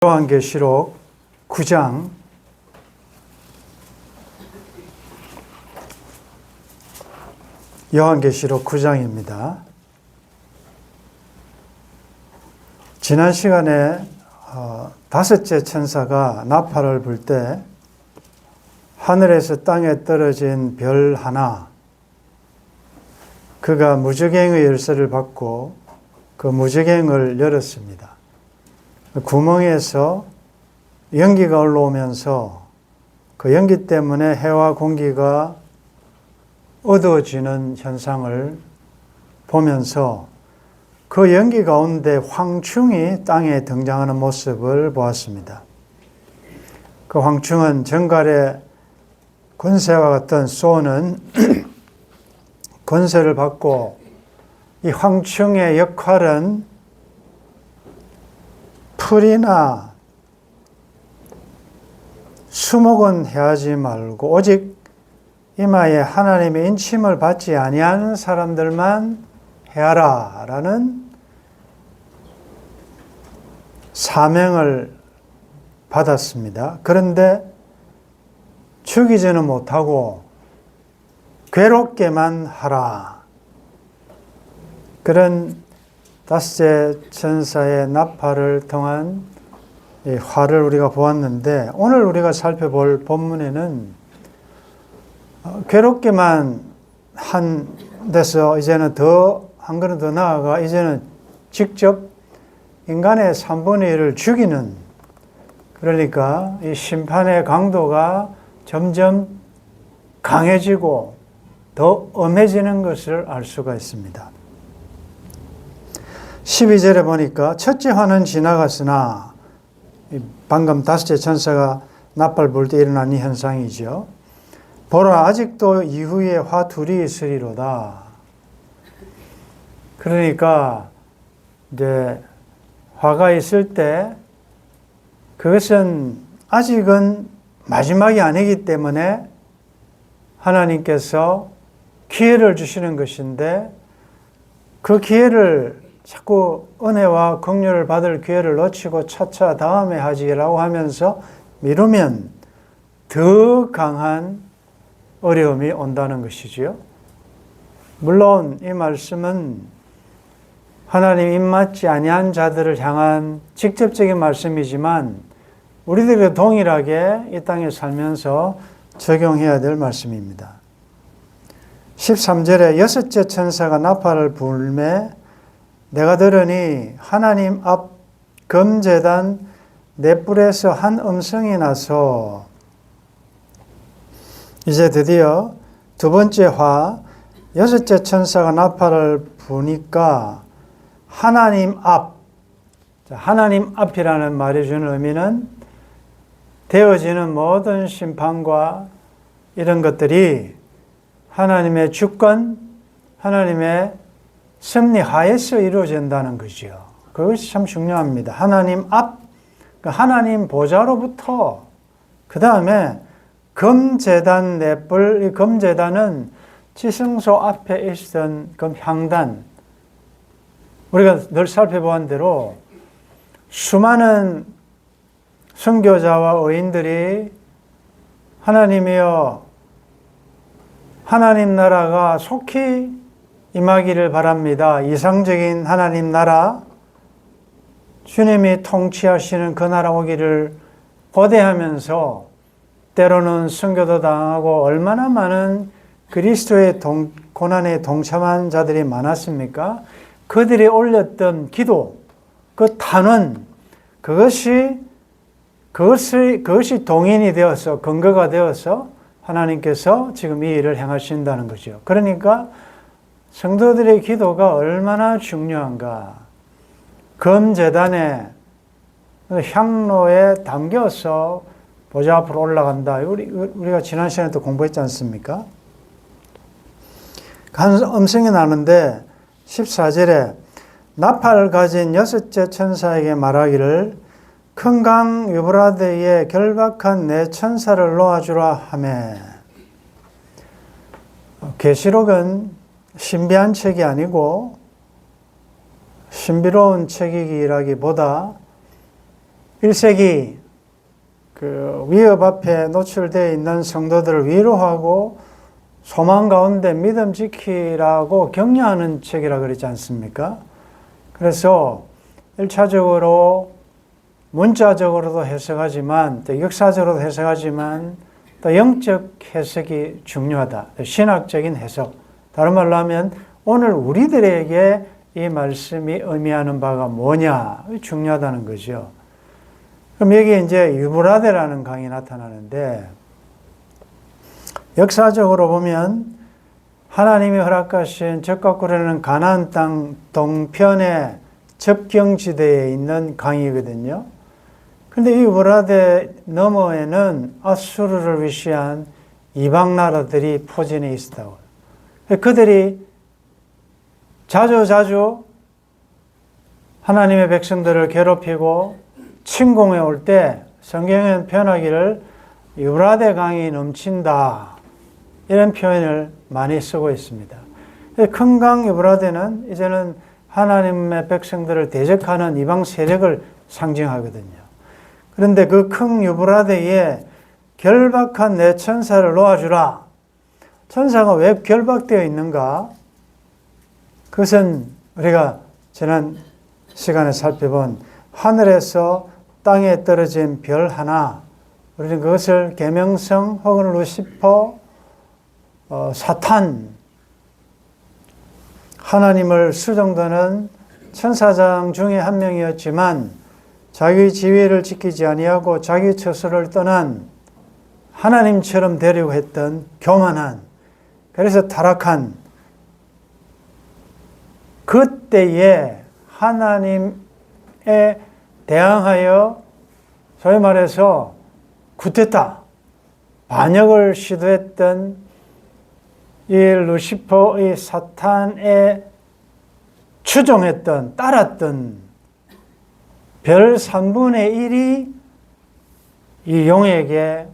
요한계시록 9장 요한계시록 9장입니다. 지난 시간에 다섯째 천사가 나팔을 불 때 하늘에서 땅에 떨어진 별 하나, 그가 무저갱의 열쇠를 받고 그 무저갱을 열었습니다. 구멍에서 연기가 올라오면서 그 연기 때문에 해와 공기가 어두워지는 현상을 보면서 그 연기 가운데 황충이 땅에 등장하는 모습을 보았습니다. 그 황충은 정갈의 권세와 같은 쏘는 권세를 받고, 이 황충의 역할은 풀이나 수목은 해하지 말고 오직 이마에 하나님의 인침을 받지 아니하는 사람들만 해하라 라는 사명을 받았습니다. 그런데 죽이지는 못하고 괴롭게만 하라, 그런 다섯째 천사의 나팔을 통한 이 화를 우리가 보았는데, 오늘 우리가 살펴볼 본문에는 괴롭게만 한 데서 이제는 한 걸음 더 나아가 이제는 직접 인간의 3분의 1을 죽이는, 그러니까 이 심판의 강도가 점점 강해지고 더 엄해지는 것을 알 수가 있습니다. 12절에 보니까 첫째 화는 지나갔으나, 방금 다섯째 천사가 나팔 불 때 일어난 이 현상이죠. 보라, 아직도 이후에 화 둘이 있으리로다. 그러니까 이제 화가 있을 때 그것은 아직은 마지막이 아니기 때문에 하나님께서 기회를 주시는 것인데, 그 기회를 자꾸 은혜와 긍휼을 받을 기회를 놓치고 차차 다음에 하지라고 하면서 미루면 더 강한 어려움이 온다는 것이지요. 물론 이 말씀은 하나님 입맞지 아니한 자들을 향한 직접적인 말씀이지만 우리들이 동일하게 이 땅에 살면서 적용해야 될 말씀입니다. 13절에 여섯째 천사가 나팔을 불매 내가 들으니 하나님 앞 금제단 넷불에서 한 음성이 나서, 이제 드디어 두 번째 화, 여섯째 천사가 나팔을 부니까 하나님 앞, 하나님 앞이라는 말이 주는 의미는 되어지는 모든 심판과 이런 것들이 하나님의 주권, 하나님의 섭리하에서 이루어진다는 거죠. 그것이 참 중요합니다. 하나님 앞, 하나님 보좌로부터, 그 다음에 금제단 넷불, 이 금제단은 지성소 앞에 있었던 금향단, 우리가 늘 살펴본 대로 수많은 선교자와 의인들이 하나님이여 하나님 나라가 속히 임하기를 바랍니다, 이상적인 하나님 나라, 주님이 통치하시는 그 나라 오기를 고대하면서 때로는 선교도 당하고 얼마나 많은 그리스도의 고난에 동참한 자들이 많았습니까? 그들이 올렸던 기도, 그 탄원, 그것이 동인이 되어서, 근거가 되어서 하나님께서 지금 이 일을 행하신다는 거죠. 그러니까 성도들의 기도가 얼마나 중요한가. 금제단의 향로에 담겨서 보좌 앞으로 올라간다. 우리가 지난 시간에 또 공부했지 않습니까? 한 음성이 나는데 14절에 나팔을 가진 여섯째 천사에게 말하기를 큰 강 유브라데에 결박한 내 천사를 놓아주라 하매. 계시록은 신비한 책이 아니고 신비로운 책이라기보다 1세기 그 위협 앞에 노출되어 있는 성도들을 위로하고 소망 가운데 믿음 지키라고 격려하는 책이라 그러지 않습니까? 그래서 1차적으로 문자적으로도 해석하지만 또 역사적으로도 해석하지만 또 영적 해석이 중요하다. 신학적인 해석. 다른 말로 하면 오늘 우리들에게 이 말씀이 의미하는 바가 뭐냐 중요하다는 거죠. 그럼 여기 이제 유브라데라는 강이 나타나는데 역사적으로 보면 하나님이 허락하신 적각구라는 가나안 땅 동편의 접경지대에 있는 강이거든요. 그런데 이 유브라데 너머에는 아수르를 위시한 이방 나라들이 포진해 있었다고. 그들이 자주 하나님의 백성들을 괴롭히고 침공해 올 때 성경은 표현하기를 유브라데 강이 넘친다 이런 표현을 많이 쓰고 있습니다. 큰 강 유브라데는 이제는 하나님의 백성들을 대적하는 이방 세력을 상징하거든요. 그런데 그 큰 유브라데에 결박한 내 천사를 놓아주라. 천사가 왜 결박되어 있는가? 그것은 우리가 지난 시간에 살펴본 하늘에서 땅에 떨어진 별 하나, 우리는 그것을 계명성 혹은 루시퍼, 사탄, 하나님을 수정도는 천사장 중에 한 명이었지만 자기 지위를 지키지 아니하고 자기 처소를 떠난 하나님처럼 되려고 했던 교만한, 그래서 타락한 그때에 하나님에 대항하여 소위 말해서 쿠데타, 반역을 시도했던 이 루시퍼, 이 사탄에 추종했던, 따랐던 별 3분의 1이 이 용에게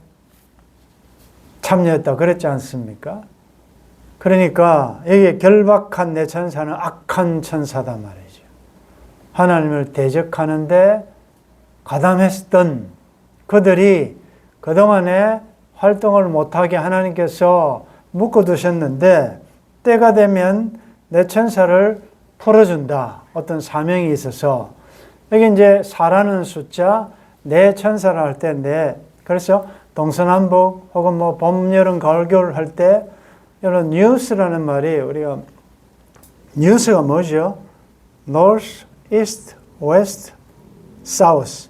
참여했다 그랬지 않습니까? 그러니까 여기 결박한 내 천사는 악한 천사단 말이죠. 하나님을 대적하는데 가담했던 그들이 그동안에 활동을 못하게 하나님께서 묶어두셨는데 때가 되면 내 천사를 풀어준다. 어떤 사명이 있어서 여기 이제 4라는 숫자 내 천사를 할 때 내, 그래서 동서남북 혹은 뭐 봄, 여름, 가을, 겨울 할 때 이런 뉴스라는 말이 우리가 뉴스가 뭐죠? North, East, West, South.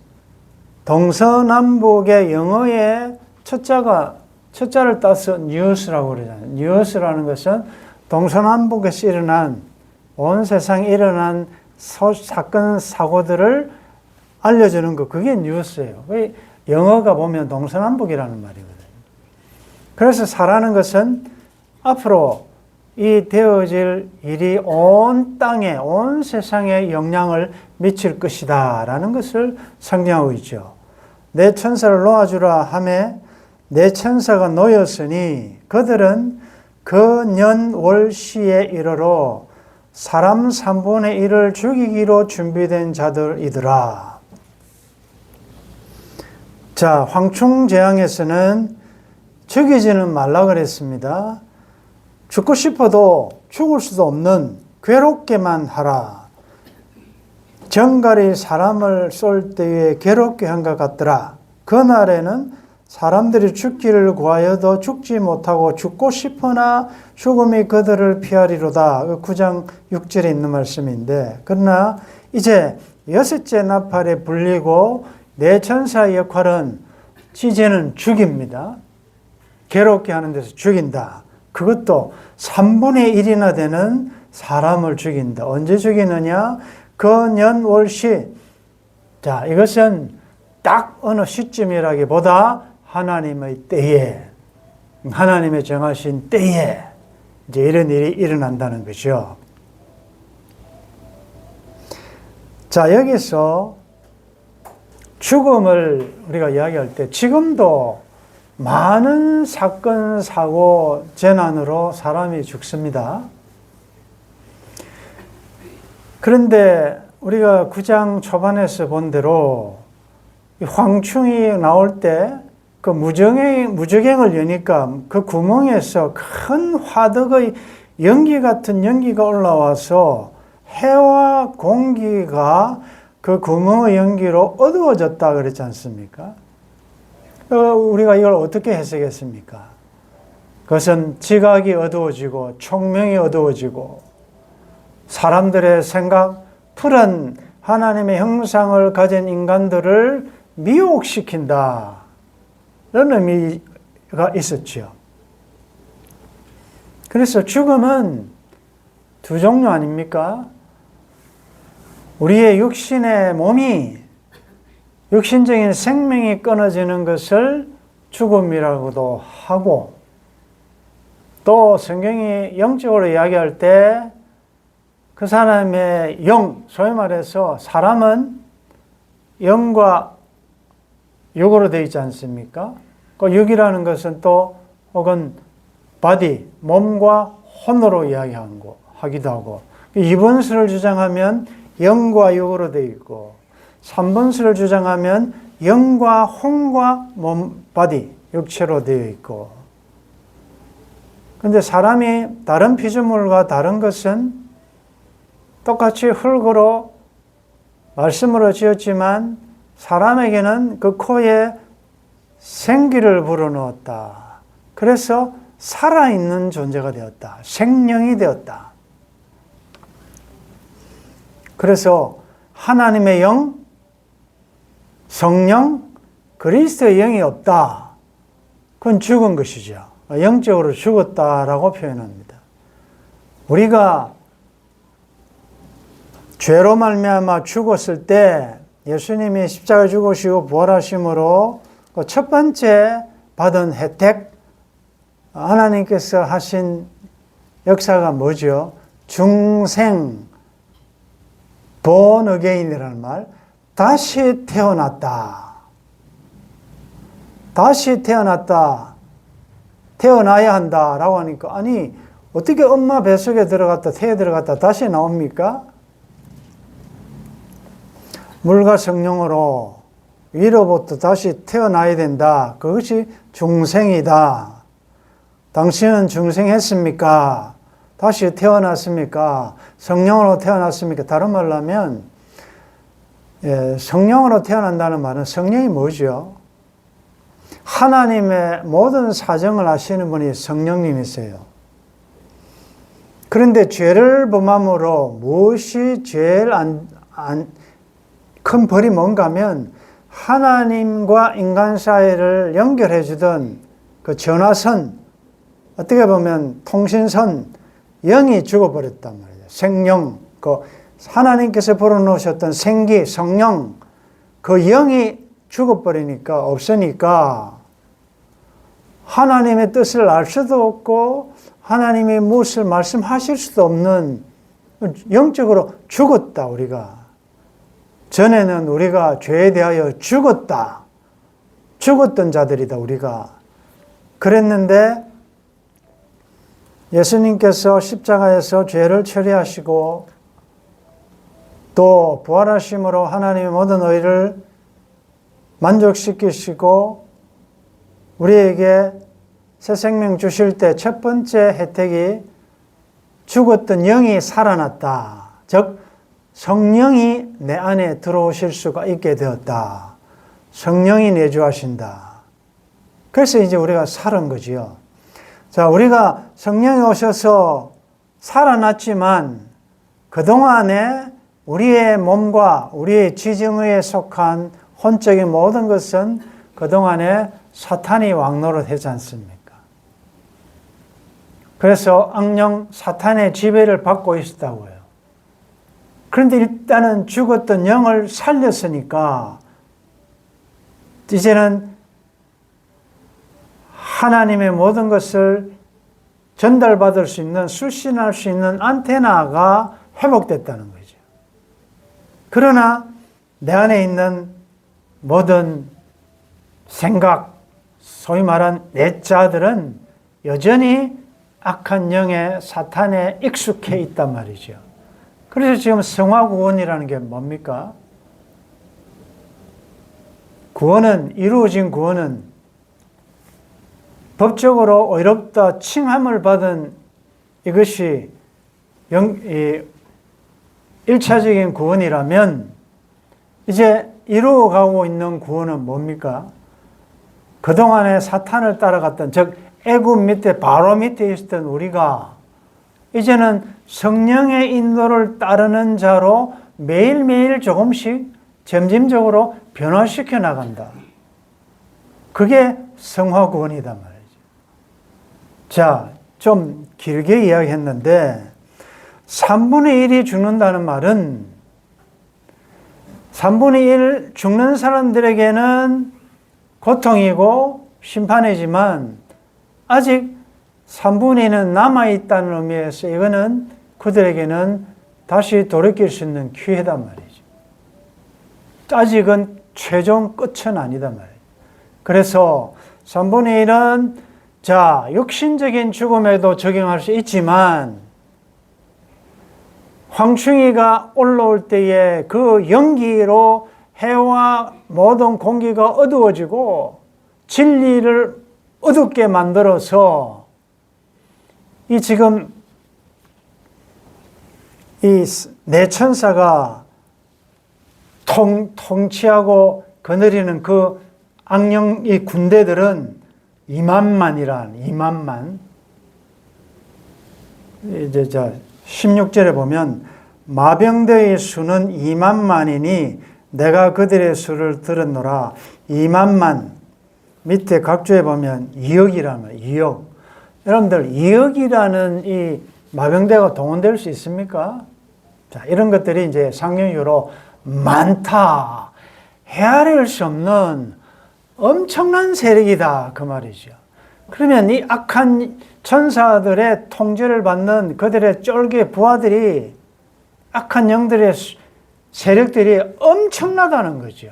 동서남북의 영어의 첫자를 따서 뉴스라고 그러잖아요. 뉴스라는 것은 동서남북에서 일어난 온 세상에 일어난 사건, 사고들을 알려주는 거, 그게 뉴스예요. 영어가 보면 동서남북이라는 말이거든요. 그래서 4라는 것은 앞으로 이 되어질 일이 온 땅에, 온 세상에 영향을 미칠 것이다 라는 것을 상징하고 있죠. 내 천사를 놓아주라 하매 내 천사가 놓였으니 그들은 그 년 월시에 이르러 사람 3분의 1을 죽이기로 준비된 자들이더라. 자, 황충재앙에서는 죽이지는 말라 그랬습니다. 죽고 싶어도 죽을 수도 없는 괴롭게만 하라. 정갈이 사람을 쏠 때에 괴롭게 한 것 같더라. 그날에는 사람들이 죽기를 구하여도 죽지 못하고 죽고 싶으나 죽음이 그들을 피하리로다. 9장 6절에 있는 말씀인데, 그러나 이제 6째 나팔에 불리고 내 천사의 역할은 이제는 죽입니다. 괴롭게 하는 데서 죽인다. 그것도 3분의 1이나 되는 사람을 죽인다. 언제 죽이느냐? 그 년 월시. 자, 이것은 딱 어느 시점이라기보다 하나님의 때에, 하나님의 정하신 때에 이제 이런 일이 일어난다는 거죠. 자, 여기서 죽음을 우리가 이야기할 때 지금도 많은 사건, 사고, 재난으로 사람이 죽습니다. 그런데 우리가 9장 초반에서 본 대로 황충이 나올 때 그 무저갱을 여니까 그 구멍에서 큰 화덕의 연기 같은 연기가 올라와서 해와 공기가 그 구멍의 연기로 어두워졌다 그랬지 않습니까? 우리가 이걸 어떻게 해석했습니까? 그것은 지각이 어두워지고 총명이 어두워지고 사람들의 생각, 푸른 하나님의 형상을 가진 인간들을 미혹시킨다. 이런 의미가 있었죠. 그래서 죽음은 두 종류 아닙니까? 우리의 육신의 몸이, 육신적인 생명이 끊어지는 것을 죽음이라고도 하고, 또 성경이 영적으로 이야기할 때 그 사람의 영, 소위 말해서 사람은 영과 육으로 되어 있지 않습니까? 그 육이라는 것은 또 혹은 바디, 몸과 혼으로 이야기하기도 하고, 2번수를 주장하면 영과 육으로 되어 있고 3번수를 주장하면 영과 혼과 몸, 바디, 육체로 되어 있고. 그런데 사람이 다른 피조물과 다른 것은 똑같이 흙으로 말씀으로 지었지만 사람에게는 그 코에 생기를 불어넣었다. 그래서 살아있는 존재가 되었다. 생명이 되었다. 그래서 하나님의 영, 성령, 그리스도의 영이 없다. 그건 죽은 것이죠. 영적으로 죽었다라고 표현합니다. 우리가 죄로 말미암아 죽었을 때 예수님이 십자가에 죽으시고 부활하심으로 그 첫 번째 받은 혜택, 하나님께서 하신 역사가 뭐죠? 중생, born again이라는 말, 다시 태어났다. 다시 태어났다. 태어나야 한다라고 하니까, 아니 어떻게 엄마 뱃속에 들어갔다 태에 들어갔다 다시 나옵니까? 물과 성령으로 위로부터 다시 태어나야 된다. 그것이 중생이다. 당신은 중생했습니까? 다시 태어났습니까? 성령으로 태어났습니까? 다른 말로 하면 성령으로 태어난다는 말은 성령이 뭐죠? 하나님의 모든 사정을 아시는 분이 성령님이세요. 그런데 죄를 범함으로 무엇이 제일 큰 벌이 뭔가 하면 하나님과 인간 사이를 연결해 주던 그 전화선, 어떻게 보면 통신선, 영이 죽어버렸단 말이에요. 생명, 그 하나님께서 불어넣으셨던 생기, 성령, 그 영이 죽어버리니까, 없으니까 하나님의 뜻을 알 수도 없고 하나님이 무엇을 말씀하실 수도 없는, 영적으로 죽었다. 우리가 전에는 우리가 죄에 대하여 죽었다. 죽었던 자들이다. 우리가 그랬는데 예수님께서 십자가에서 죄를 처리하시고 또 부활하심으로 하나님의 모든 의를 만족시키시고 우리에게 새 생명 주실 때 첫 번째 혜택이 죽었던 영이 살아났다. 즉 성령이 내 안에 들어오실 수가 있게 되었다. 성령이 내주하신다. 그래서 이제 우리가 살은 거지요. 자, 우리가 성령이 오셔서 살아났지만 그동안에 우리의 몸과 우리의 지정의에 속한 혼적인 모든 것은 그동안에 사탄이 왕노릇 하지 않습니까? 그래서 악령 사탄의 지배를 받고 있었다고요. 그런데 일단은 죽었던 영을 살렸으니까 이제는 하나님의 모든 것을 전달받을 수 있는, 수신할 수 있는 안테나가 회복됐다는 거죠. 그러나 내 안에 있는 모든 생각, 소위 말한 내자들은 여전히 악한 영의 사탄에 익숙해 있단 말이죠. 그래서 지금 성화구원이라는 게 뭡니까? 이루어진 구원은 법적으로 의롭다 칭함을 받은 이것이 1차적인 구원이라면 이제 이루어가고 있는 구원은 뭡니까? 그동안에 사탄을 따라갔던, 즉 애굽 밑에 바로 밑에 있었던 우리가 이제는 성령의 인도를 따르는 자로 매일매일 조금씩 점진적으로 변화시켜 나간다. 그게 성화 구원이다 말이죠. 자, 좀 길게 이야기했는데 3분의 1이 죽는다는 말은 3분의 1 죽는 사람들에게는 고통이고 심판이지만 아직 3분의 1은 남아있다는 의미에서 이거는 그들에게는 다시 돌이킬 수 있는 기회단 말이죠. 아직은 최종 끝은 아니다 말이에요. 그래서 3분의 1은 자, 육신적인 죽음에도 적용할 수 있지만 황충이가 올라올 때에 그 연기로 해와 모든 공기가 어두워지고 진리를 어둡게 만들어서 이 지금 이 내천사가 통치하고 거느리는 그 악령 이 군대들은 2만만 이제 16절에 보면 마병대의 수는 2만만이니 내가 그들의 수를 들었노라. 2만만 밑에 각주에 보면 2억이라는 2억. 여러분들 2억이라는 이 마병대가 동원될 수 있습니까? 자, 이런 것들이 이제 상용유로 많다. 헤아릴 수 없는 엄청난 세력이다. 그 말이죠. 그러면 이 악한 천사들의 통제를 받는 그들의 쫄개 부하들이 악한 영들의 세력들이 엄청나다는 거죠.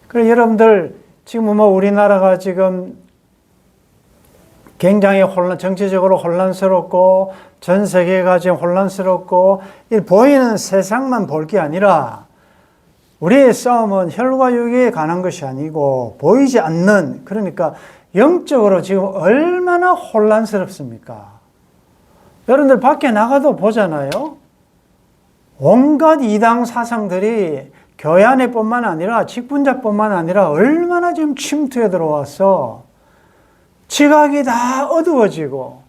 그래서 여러분들 지금 뭐 우리나라가 지금 굉장히 정치적으로 혼란스럽고 전 세계가 지금 혼란스럽고 보이는 세상만 볼 게 아니라 우리의 싸움은 혈과 육에 관한 것이 아니고 보이지 않는, 그러니까 영적으로 지금 얼마나 혼란스럽습니까? 여러분들 밖에 나가도 보잖아요. 온갖 이당 사상들이 교회 안에뿐만 아니라 직분자뿐만 아니라 얼마나 지금 침투해 들어와서 지각이 다 어두워지고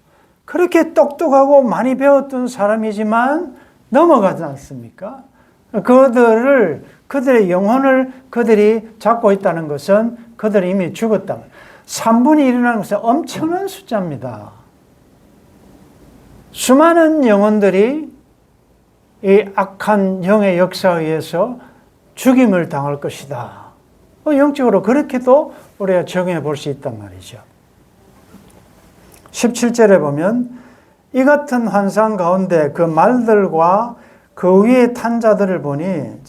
그렇게 똑똑하고 많이 배웠던 사람이지만 넘어가지 않습니까? 그들의 영혼을 그들이 잡고 있다는 것은 그들이 이미 죽었다. 3분의 1이라는 것은 엄청난 숫자입니다. 수많은 영혼들이 이 악한 영의 역사에 의해서 죽임을 당할 것이다. 영적으로 그렇게도 우리가 적용해 볼 수 있단 말이죠. 17절에 보면 이 같은 환상 가운데 그 말들과 그 위에 탄 자들을 보니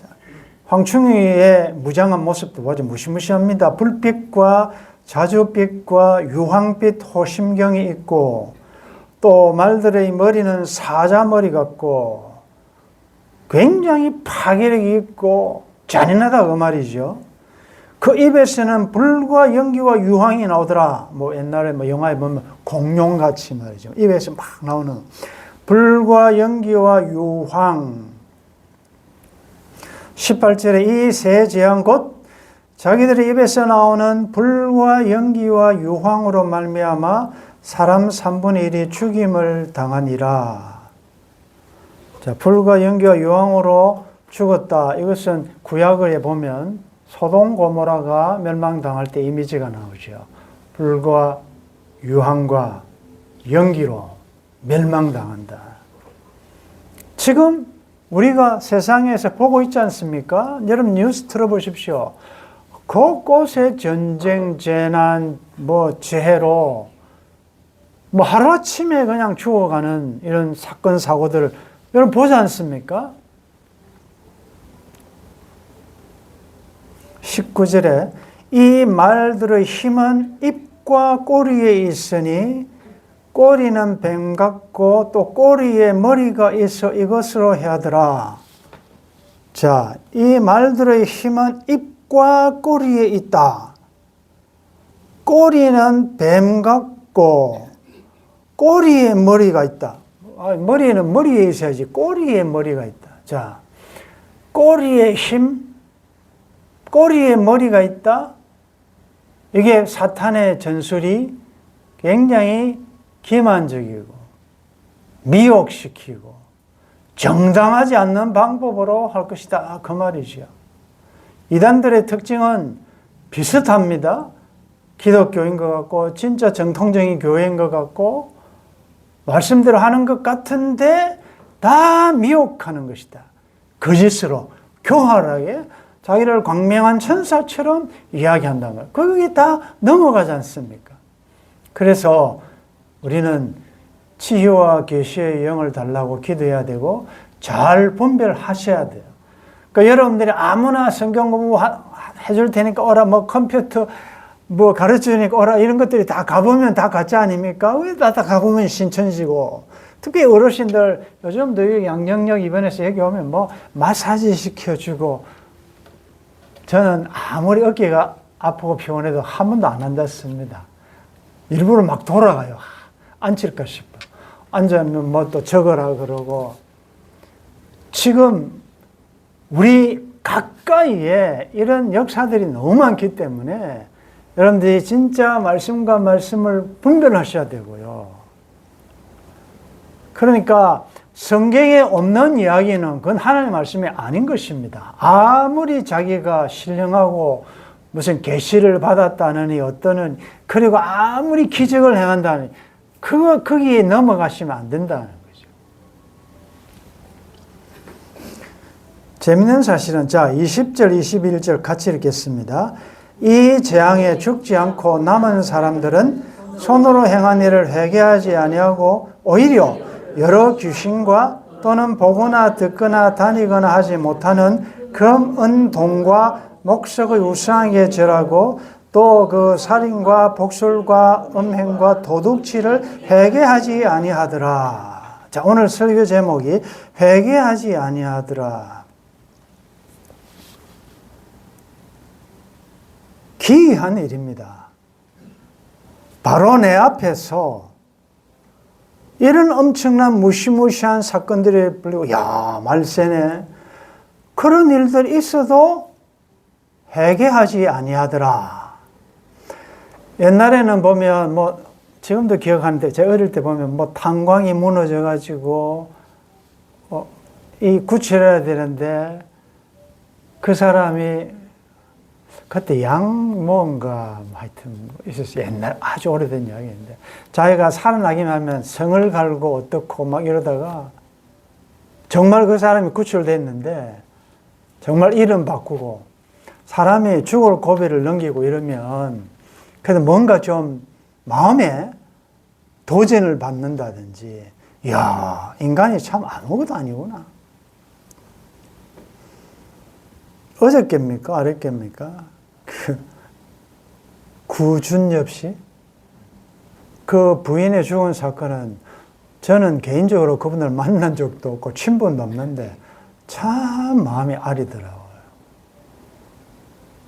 황충이의 무장한 모습도 아주 무시무시합니다. 불빛과 자주빛과 유황빛 호심경이 있고 또 말들의 머리는 사자머리 같고 굉장히 파괴력이 있고 잔인하다 그 말이죠. 그 입에서는 불과 연기와 유황이 나오더라. 뭐 옛날에 뭐 영화에 보면 공룡같이 말이죠. 입에서 막 나오는 불과 연기와 유황. 18절에 이 세 재앙 곧 자기들의 입에서 나오는 불과 연기와 유황으로 말미암아 사람 3분의 1이 죽임을 당하니라. 자, 불과 연기와 유황으로 죽었다. 이것은 구약에 보면 소돔 고모라가 멸망당할 때 이미지가 나오죠. 불과 유황과 연기로 멸망당한다. 지금 우리가 세상에서 보고 있지 않습니까? 여러분 뉴스 들어보십시오. 곳곳에 전쟁, 재난, 재해로 하루아침에 그냥 죽어가는 이런 사건, 사고들을 여러분 보지 않습니까? 19절에 이 말들의 힘은 입과 꼬리에 있으니 꼬리는 뱀 같고 또 꼬리에 머리가 있어 이것으로 해하더라. 자, 이 말들의 힘은 입 턱과 꼬리에 있다. 꼬리는 뱀 같고 꼬리에 머리가 있다. 머리는 머리에 있어야지 꼬리에 머리가 있다. 자, 꼬리에 힘, 꼬리에 머리가 있다. 이게 사탄의 전술이 굉장히 기만적이고 미혹시키고 정당하지 않는 방법으로 할 것이다. 그 말이죠. 이단들의 특징은 비슷합니다. 기독교인 것 같고 진짜 정통적인 교회인 것 같고 말씀대로 하는 것 같은데 다 미혹하는 것이다. 거짓으로 교활하게 자기를 광명한 천사처럼 이야기한다는 거예요. 그게 다 넘어가지 않습니까? 그래서 우리는 치유와 계시의 영을 달라고 기도해야 되고 잘 분별하셔야 돼요. 그러니까 여러분들이 아무나 성경 공부 해줄 테니까 오라, 뭐 컴퓨터 뭐 가르쳐 주니까 오라, 이런 것들이 다 가보면 다 가짜 아닙니까? 왜 다 가보면 신천지고. 특히 어르신들 요즘도 양정역 입원해서 여기 오면 뭐 마사지 시켜주고, 저는 아무리 어깨가 아프고 피곤해도 한 번도 안 앉았습니다. 일부러 막 돌아가요. 앉힐까 싶어. 앉으면 뭐 또 적으라 그러고. 지금 우리 가까이에 이런 역사들이 너무 많기 때문에 여러분들이 진짜 말씀과 말씀을 분별하셔야 되고요. 그러니까 성경에 없는 이야기는 그건 하나님의 말씀이 아닌 것입니다. 아무리 자기가 신령하고 무슨 계시를 받았다느니 어떠는, 그리고 아무리 기적을 행한다니 거기에 넘어가시면 안 된다는 거죠. 재밌는 사실은, 자, 20절, 21절 같이 읽겠습니다. 이 재앙에 죽지 않고 남은 사람들은 손으로 행한 일을 회개하지 아니하고 오히려 여러 귀신과 또는 보거나 듣거나 다니거나 하지 못하는 금, 은, 동과 목석의 우상에게 절하고 또 그 살인과 복술과 음행과 도둑질을 회개하지 아니하더라. 자, 오늘 설교 제목이 회개하지 아니하더라. 기이한 일입니다. 바로 내 앞에서 이런 엄청난 무시무시한 사건들이 불리고, 야, 말세네. 그런 일들이 있어도 회개하지 아니하더라. 옛날에는 보면 뭐 지금도 기억하는데, 제가 어릴 때 보면 뭐 탄광이 무너져 가지고 이 구출해야 되는데 그 사람이 그때 뭔가 하여튼 있었어요. 옛날 아주 오래된 이야기인데, 자기가 살아나기만 하면 성을 갈고 어떻고 막 이러다가 정말 그 사람이 구출됐는데 정말 이름 바꾸고 사람이 죽을 고비를 넘기고 이러면 그래도 뭔가 좀 마음에 도전을 받는다든지, 이야, 인간이 참 아무것도 아니구나. 어저께입니까? 어렵겠습니까? 구준엽 씨? 그 부인의 죽은 사건은 저는 개인적으로 그분을 만난 적도 없고 친분도 없는데 참 마음이 아리더라고요.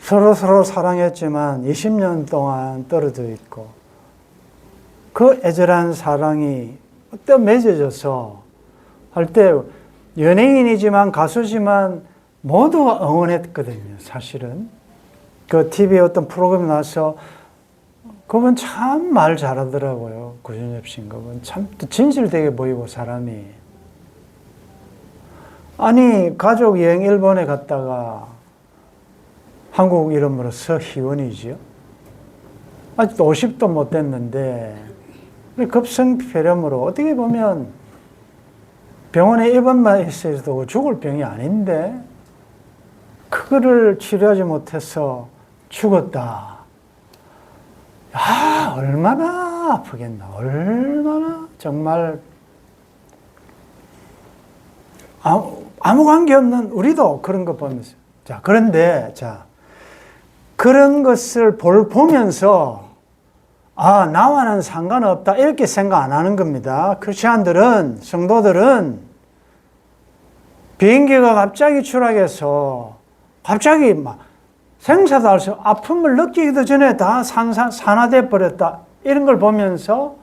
서로 사랑했지만 20년 동안 떨어져 있고, 그 애절한 사랑이 어때 맺어져서 할 때 연예인이지만 가수지만 모두가 응원했거든요, 사실은. 그 TV에 어떤 프로그램 나와서 그분 참 말 잘하더라고요. 구준엽 씨인 그분 참 진실되게 보이고 사람이. 아니, 가족 여행 일본에 갔다가 한국 이름으로 서희원이지요. 아직도 50도 못 됐는데 급성폐렴으로 어떻게 보면 병원에 입원만 했어도 죽을 병이 아닌데 그거를 치료하지 못해서 죽었다. 야, 얼마나 아프겠나. 얼마나 정말 아무 관계 없는 우리도 그런 거 보면서. 자, 그런데 그런 것을 보면서 나와는 상관없다 이렇게 생각 안 하는 겁니다. 크리스찬들은, 성도들은 비행기가 갑자기 추락해서 갑자기 막 생사도 알 수, 아픔을 느끼기도 전에 다 산화돼 버렸다. 이런 걸 보면서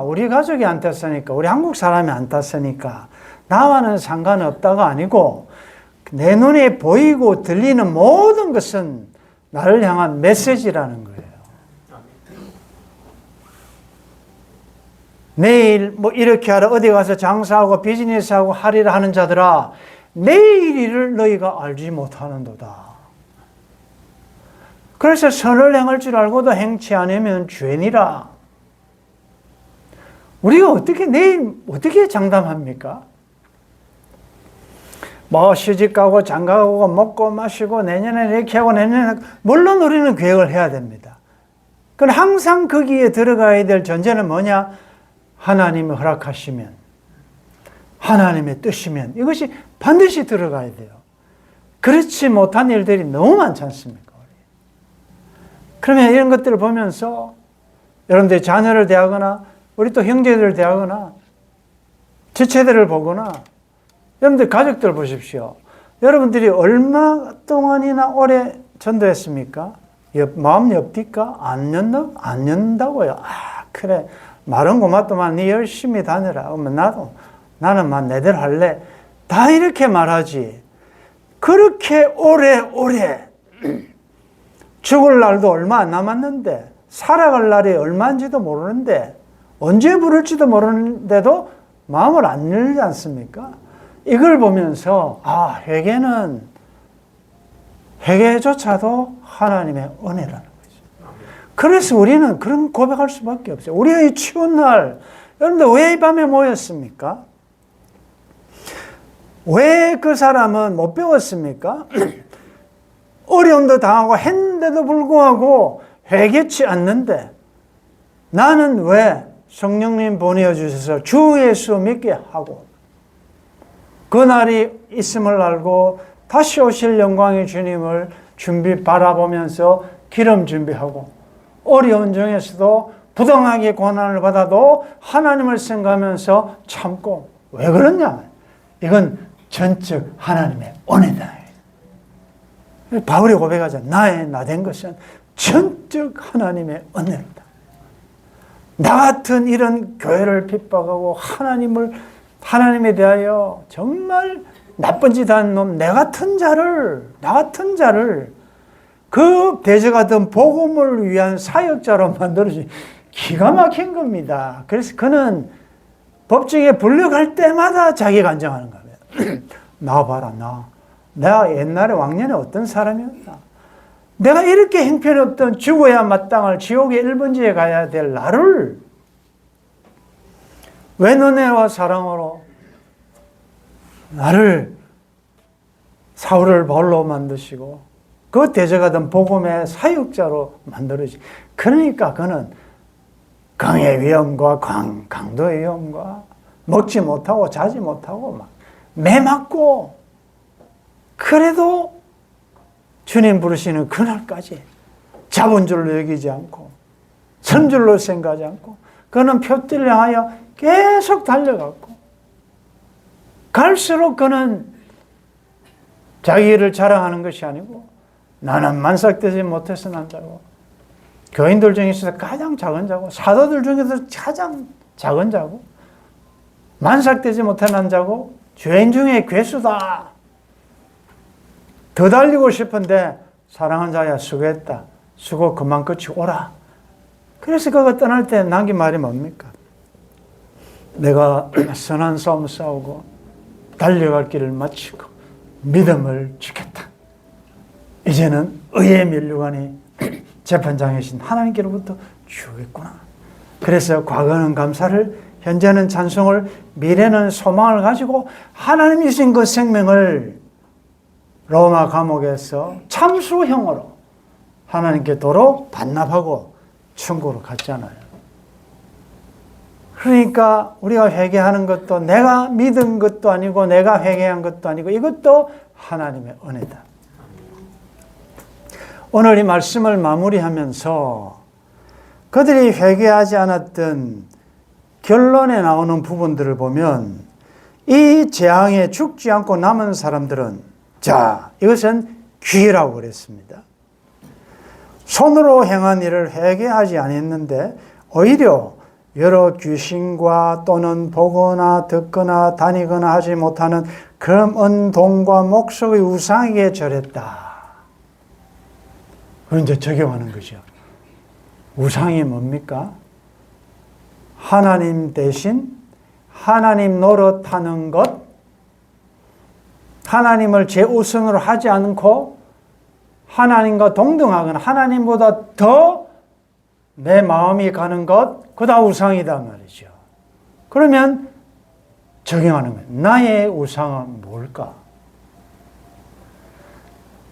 우리 가족이 안 탔으니까, 우리 한국 사람이 안 탔으니까 나와는 상관없다가 아니고 내 눈에 보이고 들리는 모든 것은 나를 향한 메시지라는 거예요. 내일 뭐 이렇게 하라, 어디 가서 장사하고 비즈니스하고 하리라 하는 자들아, 내일 일을 너희가 알지 못하는도다. 그래서 선을 행할 줄 알고도 행치 않으면 죄니라. 우리가 내일 어떻게 장담합니까? 뭐 시집 가고 장가 가고 먹고 마시고 내년에 이렇게 하고 내년에, 물론 우리는 계획을 해야 됩니다. 그럼 항상 거기에 들어가야 될 전제는 뭐냐? 하나님이 허락하시면, 하나님의 뜻이면 이것이 반드시 들어가야 돼요. 그렇지 못한 일들이 너무 많지 않습니까? 그러면 이런 것들을 보면서 여러분들이 자녀를 대하거나 우리 또 형제들을 대하거나 지체들을 보거나, 여러분들 가족들 보십시오. 여러분들이 얼마 동안이나 오래 전도했습니까? 마음 엽니까? 안 연다고요. 그래. 말은 고맙더만 네 열심히 다녀라. 나는 내대로 할래. 다 이렇게 말하지. 그렇게 오래 죽을 날도 얼마 안 남았는데, 살아갈 날이 얼마인지도 모르는데, 언제 부를지도 모르는데도 마음을 안 열지 않습니까? 이걸 보면서 회개조차도 하나님의 은혜라는 거죠. 그래서 우리는 그런 고백할 수밖에 없어요. 우리가 이 추운 날, 여러분들 왜 이 밤에 모였습니까? 왜 그 사람은 못 배웠습니까? 어려움도 당하고 했는데도 불구하고 회개치 않는데, 나는 왜 성령님 보내주셔서 주 예수 믿게 하고 그날이 있음을 알고 다시 오실 영광의 주님을 바라보면서 기름 준비하고, 어려운 중에서도 부당하게 고난을 받아도 하나님을 생각하면서 참고. 왜 그러냐? 이건 전적 하나님의 은혜다. 바울이 고백하자. 나 된 것은 전적 하나님의 은혜로다. 나 같은 이런 교회를 핍박하고 하나님에 대하여 정말 나쁜 짓 한 놈, 나 같은 자를 그 대적하던 복음을 위한 사역자로 만들어주니 기가 막힌 겁니다. 그래서 그는 법정에 불려갈 때마다 자기가 간증하는 겁니다. 나 봐라, 내가 옛날에 왕년에 어떤 사람이었나. 내가 이렇게 형편없던 죽어야 마땅할 지옥의 1번지에 가야 될 나를 왜 은혜와 사랑으로 나를 사울을 바울로 만드시고 그 대적하던 복음의 사역자로 만들어지. 그러니까 그는 강의 위험과 강도의 위험과 먹지 못하고 자지 못하고 막 매 맞고, 그래도 주님 부르시는 그날까지 잡은 줄로 여기지 않고 선 줄로 생각하지 않고 그는 표대를 향하여 계속 달려갔고, 갈수록 그는 자기를 자랑하는 것이 아니고 나는 만삭되지 못해서 난 자고, 교인들 중에서 가장 작은 자고, 사도들 중에서 가장 작은 자고, 만삭되지 못한 난 자고, 죄인 중에 괴수다. 더 달리고 싶은데 사랑하는 자야 수고했다. 수고 그만 끝이 오라. 그래서 그가 떠날 때 남긴 말이 뭡니까? 내가 선한 싸움 싸우고 달려갈 길을 마치고 믿음을 지켰다. 이제는 의의 면류관이 재판장이신 하나님께로부터 주겠구나. 그래서 과거는 감사를, 현재는 찬송을, 미래는 소망을 가지고 하나님이 주신 그 생명을 로마 감옥에서 참수형으로 하나님께 도로 반납하고 천국으로 갔잖아요. 그러니까 우리가 회개하는 것도 내가 믿은 것도 아니고 내가 회개한 것도 아니고 이것도 하나님의 은혜다. 오늘 이 말씀을 마무리하면서 그들이 회개하지 않았던 결론에 나오는 부분들을 보면 이 재앙에 죽지 않고 남은 사람들은, 자, 이것은 귀라고 그랬습니다. 손으로 행한 일을 회개하지 않았는데 오히려 여러 귀신과 또는 보거나 듣거나 다니거나 하지 못하는 금, 은, 동과 목석의 우상에게 절했다. 그걸 이제 적용하는 거죠. 우상이 뭡니까? 하나님 대신 하나님 노릇하는 것, 하나님을 제우선으로 하지 않고 하나님과 동등하거나 하나님보다 더 내 마음이 가는 것, 그다 우상이다 말이죠. 그러면 적용하는 거예요. 나의 우상은 뭘까?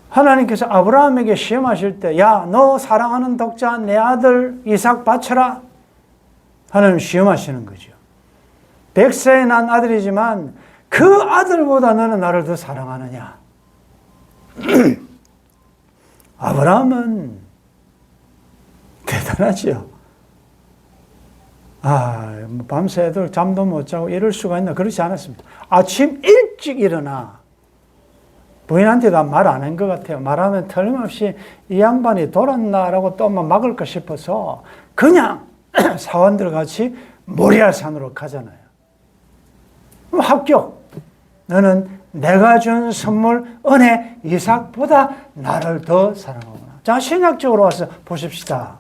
하나님께서 아브라함에게 시험하실 때, 야, 너 사랑하는 독자 내 아들 이삭 바쳐라. 하나님 시험하시는 거죠. 100세에 난 아들이지만 그 아들보다 너는 나를 더 사랑하느냐? 아브라함은 대단하죠. 밤새 애들 잠도 못 자고 이럴 수가 있나? 그렇지 않았습니다. 아침 일찍 일어나. 부인한테도 말 안 한 것 같아요. 말하면 틀림없이 이 양반이 돌았나라고 또 막을까 싶어서 그냥 사원들 같이 모리아산으로 가잖아요. 그럼 합격. 너는 내가 준 선물 은혜 이삭보다 나를 더 사랑하구나. 자, 신약적으로 와서 보십시다.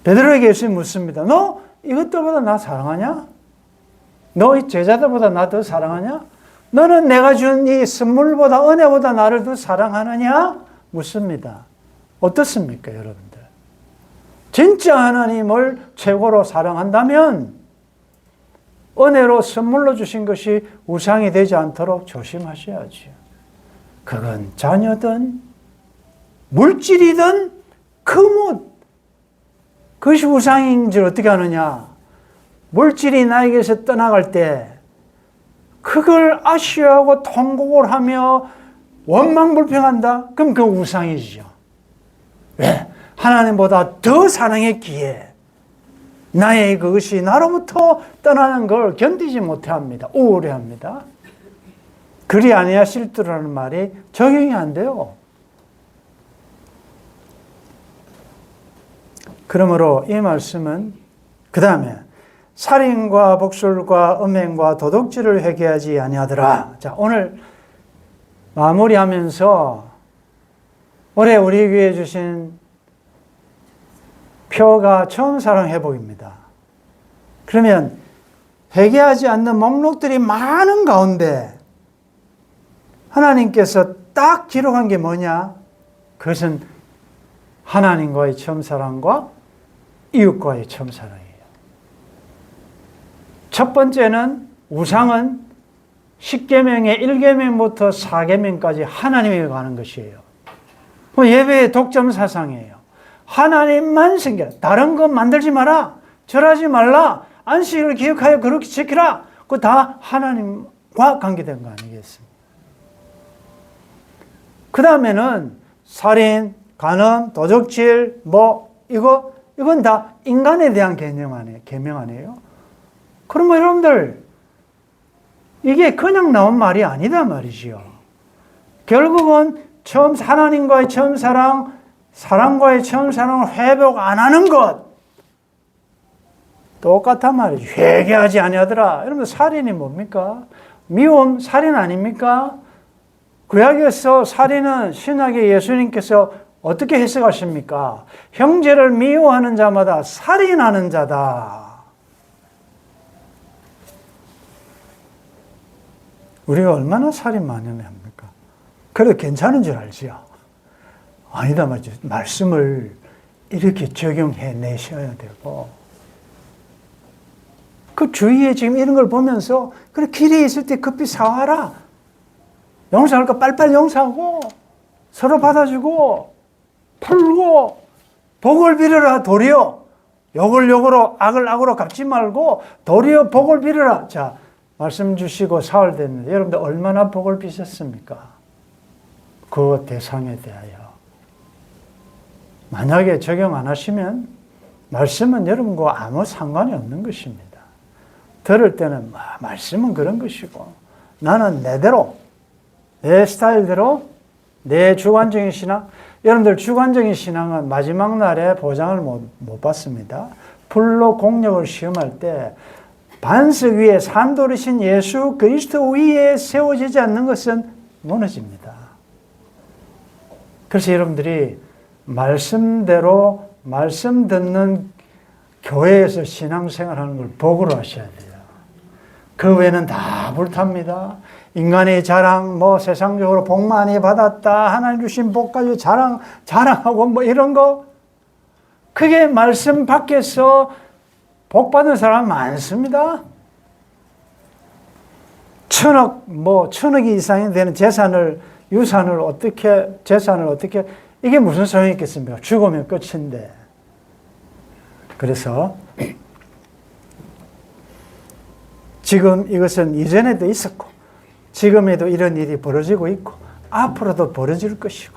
베드로에게 예수님이 묻습니다. 너 이것들보다 나 사랑하냐? 너 이 제자들보다 나 더 사랑하냐? 너는 내가 준 이 선물보다 은혜보다 나를 더 사랑하느냐? 묻습니다. 어떻습니까, 여러분들? 진짜 하나님을 최고로 사랑한다면 은혜로 선물로 주신 것이 우상이 되지 않도록 조심하셔야죠. 그건 자녀든 물질이든 그 그것이 우상인 줄 어떻게 아느냐? 물질이 나에게서 떠나갈 때 그걸 아쉬워하고 통곡을 하며 원망불평한다? 그럼 그 우상이죠. 왜? 하나님보다 더 사랑했기에 나의 그것이 나로부터 떠나는 걸 견디지 못해합니다. 우울해합니다. 그리 아니하실 줄라는 말이 적용이 안 돼요. 그러므로 이 말씀은 그 다음에 살인과 복술과 음행과 도둑질을 회개하지 아니하더라. 자, 오늘 마무리하면서 올해 우리 교회에 주신 표가 처음 사랑 회복입니다. 그러면 회개하지 않는 목록들이 많은 가운데 하나님께서 딱 기록한 게 뭐냐? 그것은 하나님과의 처음 사랑과 이웃과의 처음 사랑이에요. 첫 번째는 우상은 10계명의 1계명부터 4계명까지 하나님에게 가는 것이에요. 예배의 독점 사상이에요. 하나님만 섬겨. 다른 것 만들지 마라. 절하지 말라. 안식일을 기억하여 그렇게 지키라. 그거 다 하나님과 관계된 거 아니겠습니까? 그 다음에는 살인, 간음, 도적질, 이건 다 인간에 대한 계명 아니에요? 그러면 여러분들, 이게 그냥 나온 말이 아니다 말이지요. 결국은 하나님과의 처음 사랑, 사랑과의 처음 사랑을 회복 안 하는 것, 똑같단 말이죠. 회개하지 아니하더라. 여러분, 살인이 뭡니까? 미움, 살인 아닙니까? 구약에서 살인은 신약의 예수님께서 어떻게 해석하십니까? 형제를 미워하는 자마다 살인하는 자다. 우리가 얼마나 살인 많이 합니까? 그래도 괜찮은 줄 알지요? 아니다 말이죠. 말씀을 이렇게 적용해 내셔야 되고, 그 주위에 지금 이런 걸 보면서, 그래, 길에 있을 때 급히 사와라. 용서할 거 빨리빨리 용서하고, 서로 받아주고, 풀고, 복을 빌어라, 도리어. 욕을 욕으로, 악을 악으로 갚지 말고, 도리어 복을 빌어라. 자, 말씀 주시고 사흘 됐는데, 여러분들 얼마나 복을 비셨습니까? 그 대상에 대하여. 만약에 적용 안 하시면, 말씀은 여러분과 아무 상관이 없는 것입니다. 들을 때는, 말씀은 그런 것이고, 나는 내대로, 내 스타일대로 내 주관적인 신앙? 여러분들 주관적인 신앙은 마지막 날에 보장을 못 받습니다. 불로 공력을 시험할 때 반석 위에 산돌이신 예수 그리스도 위에 세워지지 않는 것은 무너집니다. 그래서 여러분들이 말씀대로 말씀 듣는 교회에서 신앙생활하는 걸 복으로 하셔야 돼요. 그 외에는 다 불탑니다. 인간의 자랑, 세상적으로 복 많이 받았다, 하나님 주신 복 가지고 자랑하고 이런 거, 그게 말씀 밖에서 복 받은 사람 많습니다. 천억이 이상이 되는 재산을 어떻게, 이게 무슨 소용이 있겠습니까? 죽으면 끝인데. 그래서, 지금 이것은 이전에도 있었고, 지금에도 이런 일이 벌어지고 있고, 앞으로도 벌어질 것이고,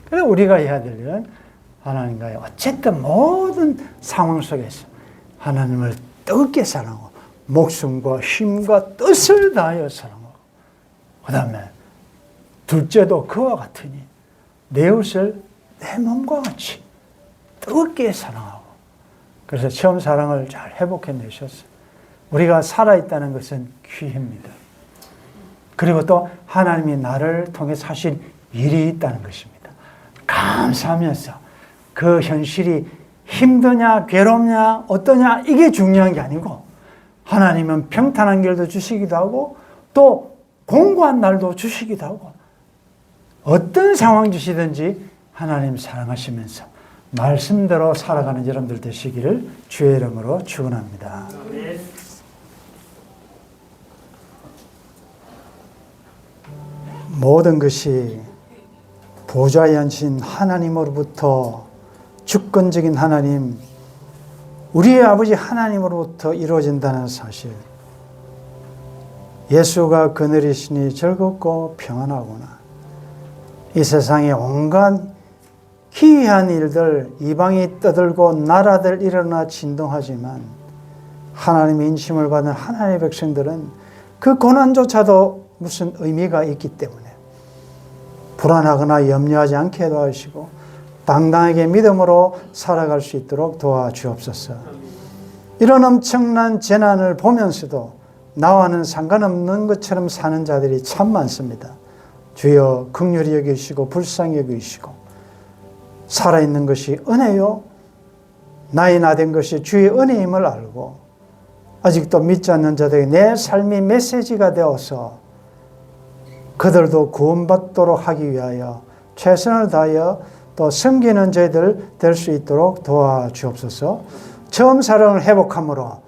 그래서 우리가 해야 될 일은 하나님과의 어쨌든 모든 상황 속에서 하나님을 뜨겁게 사랑하고, 목숨과 힘과 뜻을 다하여 사랑하고, 그 다음에 둘째도 그와 같으니 내 이웃을 내 몸과 같이 뜨겁게 사랑하고, 그래서 처음 사랑을 잘 회복해내셨어요. 우리가 살아있다는 것은 귀합니다. 그리고 또 하나님이 나를 통해서 하신 일이 있다는 것입니다. 감사하면서 그 현실이 힘드냐 괴롭냐 어떠냐 이게 중요한 게 아니고, 하나님은 평탄한 길도 주시기도 하고 또 공고한 날도 주시기도 하고, 어떤 상황 주시든지 하나님 사랑하시면서 말씀대로 살아가는 여러분들 되시기를 주의 이름으로 축원합니다. 모든 것이 보좌에 앉으신 하나님으로부터, 주권적인 하나님, 우리의 아버지 하나님으로부터 이루어진다는 사실, 예수가 그늘이시니 즐겁고 평안하구나. 이 세상에 온갖 희귀한 일들, 이방이 떠들고 나라들 일어나 진동하지만 하나님의 인심을 받은 하나님의 백성들은 그 고난조차도 무슨 의미가 있기 때문에 불안하거나 염려하지 않게 도와주시고 당당하게 믿음으로 살아갈 수 있도록 도와주옵소서. 이런 엄청난 재난을 보면서도 나와는 상관없는 것처럼 사는 자들이 참 많습니다. 주여 긍휼히 여기시고 불쌍히 여기시고, 살아있는 것이 은혜요, 나이 나된 것이 주의 은혜임을 알고 아직도 믿지 않는 자들에게 내 삶이 메시지가 되어서 그들도 구원받도록 하기 위하여 최선을 다하여 또 섬기는 저희들 될 수 있도록 도와주옵소서. 처음 사랑을 회복함으로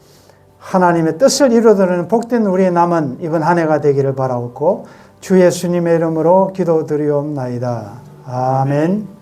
하나님의 뜻을 이루어드리는 복된 우리의 남은 이번 한 해가 되기를 바라옵고 주 예수님의 이름으로 기도드리옵나이다. 아멘.